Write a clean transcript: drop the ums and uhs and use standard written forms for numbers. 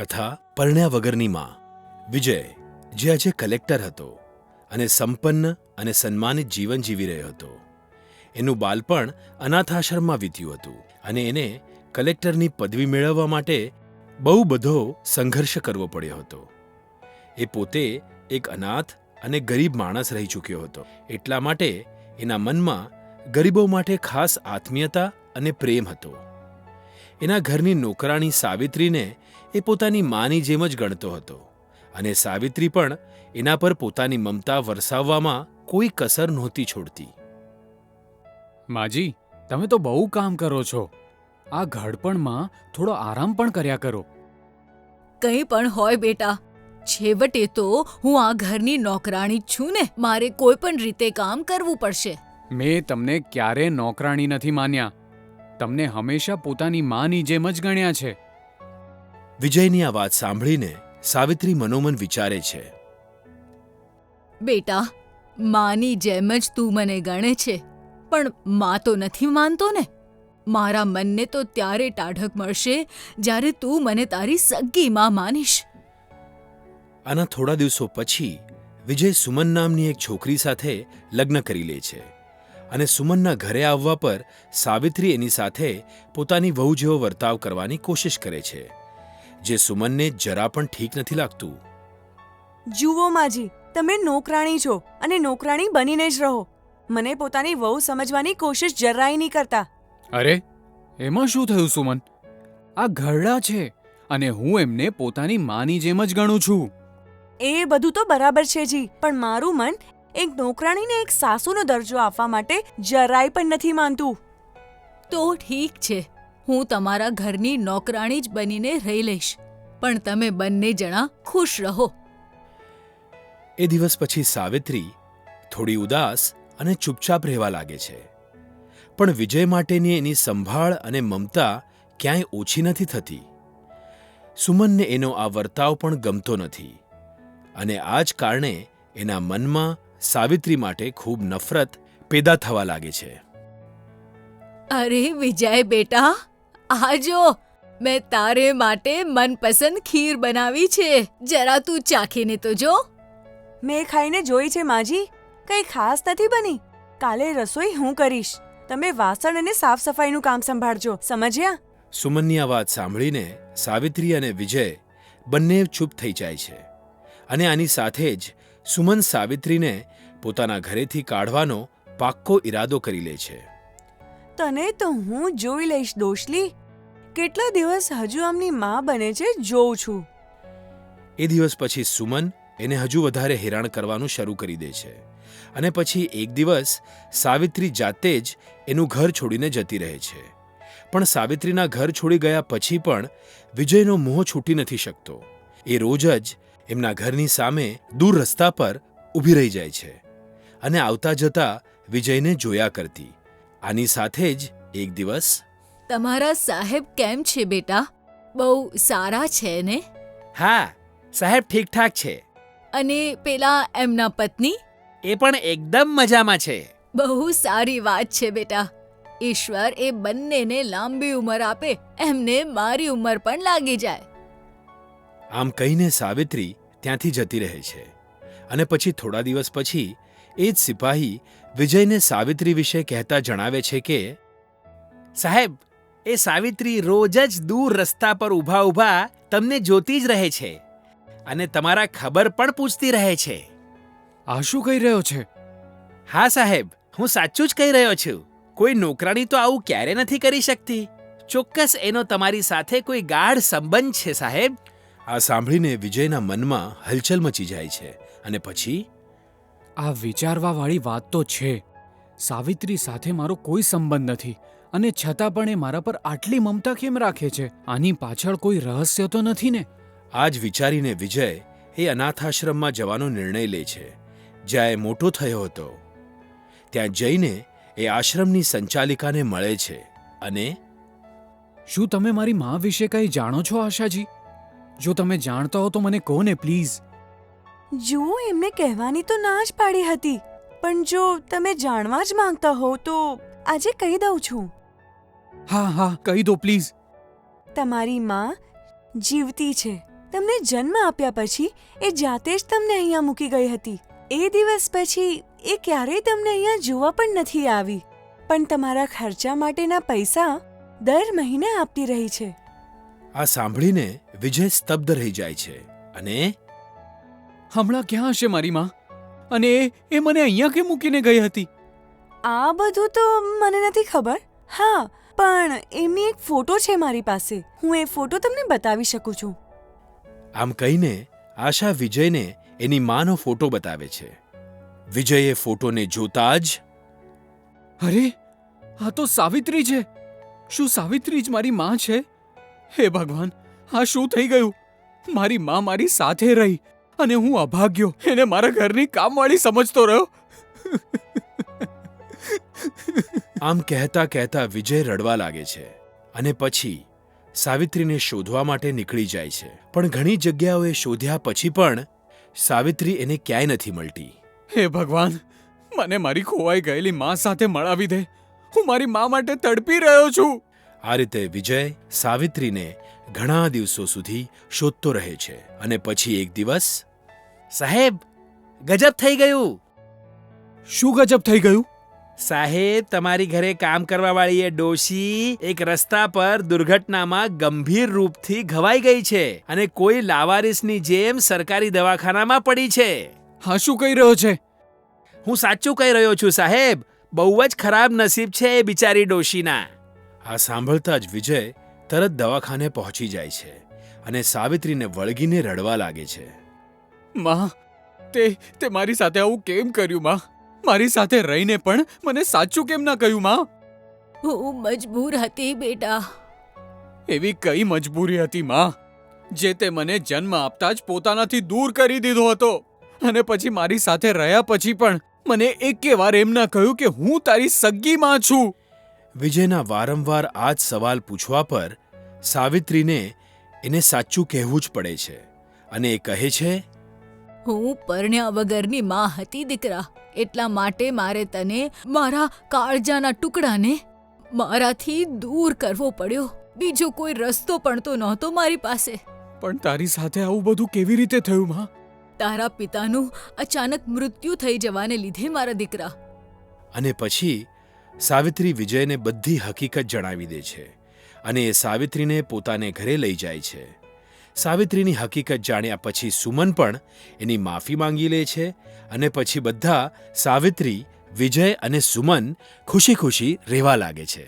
કથા પરણ્યા વગરની માં. વિજય, જે આજે કલેક્ટર હતો અને સંપન્ન અને સન્માનિત જીવન જીવી રહ્યો હતો, એનું બાળપણ અનાથાશ્રમમાં વીત્યું હતું અને એને કલેક્ટરની પદવી મેળવવા માટે બહુ બધો સંઘર્ષ કરવો પડ્યો હતો. એ પોતે એક અનાથ અને ગરીબ માણસ રહી ચૂક્યો હતો. એટલા માટે એના મનમાં ગરીબો માટે ખાસ આત્મીયતા અને પ્રેમ હતો. એના ઘરની નોકરાણી સાવિત્રીને એ પોતાની માની જેમ જ ગણતો હતો અને સાવિત્રી પણ એના પર પોતાની મમતા વરસાવવામાં કોઈ કસર નહોતી છોડતી. માજી, તમે તો બહુ કામ કરો છો. આ ઘડપણમાં થોડો આરામ પણ કર્યા કરો. કંઈ પણ હોય બેટા, છેવટે તો હું આ ઘરની નોકરાણી જ છું ને. મારે કોઈ પણ રીતે કામ કરવું પડશે. મેં તમને ક્યારે નોકરાણી નથી માન્યા. તમને હંમેશા પોતાની માની જેમ જ ગણ્યા છે. વિજયની આ વાત સાંભળીને સાવિત્રી મનોમન વિચારે છે, બેટા, માની જેમ જ તું મને ગણે છે, પણ માં તો નથી માનતો ને. મારા મનને તો ત્યારે ટાઢક મળશે જ્યારે તું મને તારી સગ્ગી માં માનીશ. આના થોડા દિવસો પછી વિજય સુમન નામની એક છોકરી સાથે લગ્ન કરી લે છે અને સુમનના ઘરે આવવા પર સાવિત્રી એની સાથે પોતાની વહુ જેવો વર્તાવ કરવાની કોશિશ કરે છે, જે સુમનને જરા પણ ઠીક નથી લાગતું. જુઓ માજી, તમે નોકરાણી છો અને નોકરાણી બનીને જ રહો. મને પોતાની વહુ સમજવાની કોશિશ જરાય નહીં કરતા. અરે, એમાં શું થયું સુમન? આ ઘરડા છે અને હું એમને પોતાની માની જેમ જ ગણું છું. એ બધું તો બરાબર છે જી, પણ મારું મન એક નોકરાણીને એક સાસુનો દરજ્જો આપવા માટે જરાય પણ નથી માનતું. તો ઠીક છે, હું તમારા ઘરની નોકરાણી જ બનીને રહી લઈશ, પણ તમે બંને જણા ખુશ રહો. એ દિવસ પછી સાવિત્રી થોડી ઉદાસ અને ચૂપચાપ રહેવા લાગે છે, પણ વિજય માટેની એની સંભાળ અને મમતા ક્યાંય ઓછી નથી થતી. સુમનને એનો આ વર્તાવ પણ ગમતો નથી અને આ જ કારણે એના મનમાં સાવિત્રી માટે ખૂબ નફરત પેદા થવા લાગે છે. અરે વિજય બેટા, આ જો મેં તારે માટે મનપસંદ ખીર બનાવી છે. જરા તું ચાખીને તો જો. મેં ખાઈને જોઈ છે માજી, કંઈ ખાસ નથી બની. કાલે રસોઈ હું કરીશ. તમે વાસણ અને સાફ સફાઈનું કામ સંભાળજો, સમજ્યા? સુમનની આ વાત સાંભળીને સાવિત્રી અને વિજય બંને ચૂપ થઈ જાય છે અને આની સાથે જ સુમન સાવિત્રીને પોતાના ઘરેથી કાઢવાનો પાક્કો ઈરાદો કરી લે છે. તને તો હું જોઈ લઈશ દોશલી. કેટલા દિવસ હજુ આમની માં બને છે જોઉં છું. એ દિવસ પછી સુમન એને હજુ વધારે હેરાન કરવાનું શરૂ કરી દે છે અને પછી એક દિવસ સાવિત્રી જાતે જ એનું ઘર છોડીને જતી રહે છે. પણ સાવિત્રીના ઘર છોડી ગયા પછી પણ વિજયનો મોહ છૂટી નથી શકતો. એ રોજ જ એમના ઘરની સામે દૂર રસ્તા પર ઊભી રહી જાય છે અને આવતા જતા વિજયને જોયા કરતી. આની સાથે જ એક દિવસ, તમારા સાહેબ કેમ છે બેટા? બહુ સારા છે ને? હા, સાહેબ ઠીકઠાક છે. અને પેલા એમના પત્ની? એ પણ એકદમ મજામાં છે. બહુ સારી વાત છે બેટા. ઈશ્વર એ બંનેને લાંબી ઉંમર આપે, એમને મારી ઉંમર પણ લાગી જાય. આમ કહીને સાવિત્રી ત્યાંથી જતી રહે છે અને પછી થોડા દિવસ પછી એ જ સિપાહી વિજયને સાવિત્રી વિશે કહેતા જણાવે છે કે, સાહેબ, એ સાવિત્રી રોજ જ દૂર રસ્તા પર ઊભા ઊભા તમને જોતી જ રહે છે અને તમારા ખબર પણ પૂછતી રહે છે. આ શું કહી રહ્યો છે? હા સાહેબ, હું સાચું જ કહી રહ્યો છું. કોઈ નોકરાણી તો આવું ક્યારે નથી કરી શકતી. ચોક્કસ એનો તમારી સાથે કોઈ ગાઢ સંબંધ છે સાહેબ. આ સાંભળીને વિજયના મનમાં હલચલ મચી જાય છે અને પછી, આ વિચારવાવાળી વાત તો છે. સાવિત્રી સાથે મારો કોઈ સંબંધ નથી અને છતાં પણ એ મારા પર આટલી મમતા કેમ રાખે છે? આની પાછળ કોઈ રહસ્ય તો નથી ને? આ જ વિચારીને વિજય એ અનાથાશ્રમમાં જવાનો નિર્ણય લે છે જ્યાં એ મોટો થયો હતો. ત્યાં જઈને એ આશ્રમની સંચાલિકાને મળે છે અને, શું તમે મારી મા વિશે કંઈ જાણો છો આશાજી? જો તમે જાણતા હો તો મને કહો ને પ્લીઝ. જુઓ, એમને કહેવાની તો ના જ પાડી હતી, પણ જો તમે જાણવા જ માંગતા હો તો આજે કહી દઉં છું. હા હા, કહી દો પ્લીઝ. તમારી માં જીવતી છે તમને જન્મ આપ્યા પછી એ જાતે જ તમને અહીંયા મૂકી ગઈ હતી. એ દિવસ પછી એ ક્યારેય તમને અહીંયા જોવા પણ નથી આવી, પણ તમારા ખર્ચા માટેના પૈસા દર મહિને આપતી રહી છે. આ સાંભળીને વિજય સ્તબ્ધ રહી જાય છે અને હમણાં ક્યાં હશે મારી માં? અને એ મને અહીંયા કેમ મૂકીને ગઈ હતી? આ બધું તો મને નથી ખબર. હા, પણ એમની એક ફોટો છે મારી પાસે. હું એ ફોટો તમને બતાવી શકું છું. આમ કહીને આશા વિજયને એની માનો ફોટો બતાવે છે. વિજયે ફોટોને જોતા જ અરે, આ તો સાવિત્રી છે. શું સાવિત્રી જ મારી માં છે? હે ભગવાન, આ શું થઈ ગયું? મારી માં મારી સાથે રહી અને હું અભાગ્યો એને મારા ઘરની કામવાળી સમજતો રહ્યો. આમ કહેતા કહેતા વિજય રડવા લાગે છે અને પછી સાવિત્રીને શોધવા માટે નીકળી જાય છે. પણ ઘણી જગ્યાઓએ શોધ્યા પછી પણ સાવિત્રી એને ક્યાંય નથી મળતી. હે ભગવાન, મને મારી ખોવાઈ ગયેલી માં સાથે મળાવી દે. હું મારી માં માટે તડપી રહ્યો છું. આ રીતે વિજય સાવિત્રીને ઘણા દિવસો સુધી શોધતો રહે છે અને પછી એક દિવસ સાહેબ, ગજબ થઈ ગયું. શું ગજબ થઈ ગયું? સાહેબ, તમારી ઘરે કામ કરવાવાળી એ ડોશી એક રસ્તા પર દુર્ઘટનામાં ગંભીર રૂપથી ઘવાઈ ગઈ છે અને કોઈ લાવારીસની જેમ સરકારી દવાખાનામાં પડી છે. હા, શું કહી રહ્યો છે? હું સાચું કહી રહ્યો છું સાહેબ. બહુ જ ખરાબ નસીબ છે એ બિચારી ડોશીના. આ સાંભળતા જ વિજય તરત દવાખાને પહોંચી જાય છે અને સાવિત્રીને વળગીને રડવા લાગે છે. માં, તે મારી સાથે આવું કેમ કર્યું માં? મારી સાથે રહીને પણ મને સાચું કેમ ના કહ્યું માં? હું મજબૂર હતી બેટા. એવી કઈ મજબૂરી હતી માં, જે તે મને જન્મ આપતા જ પોતાનાથી દૂર કરી દીધો હતો અને પછી મારી સાથે રહ્યા પછી પણ મને એકે વાર એમ ના કહ્યું કે હું તારી સગી માં છું. વિજયના વારંવાર આ જ સવાલ પૂછવા પર સાવિત્રીને એને સાચું કહેવું જ પડે છે અને એ કહે છે, હું પરણ્યા વગરની માં હતી દીકરા. એટલા માટે મારે તને મારા કાળજાના ટુકડાને મારાથી દૂર કરવો પડ્યો. બીજો કોઈ રસ્તો પણ તો નહોતો મારી પાસે. પણ તારી સાથે આવું બધું કેવી રીતે થયું માં? તારા પિતાનું અચાનક મૃત્યુ થઈ જવાને લીધે મારા દીકરા. અને પછી સાવિત્રી વિજયને બધી હકીકત જણાવી દે છે અને એ સાવિત્રીને પોતાને ઘરે લઈ જાય છે. સાવિત્રીની હકીકત જાણ્યા પછી સુમન પણ એની માફી માંગી લે છે અને પછી બધા સાવિત્રી, વિજય અને સુમન ખુશી ખુશી રહેવા લાગે છે.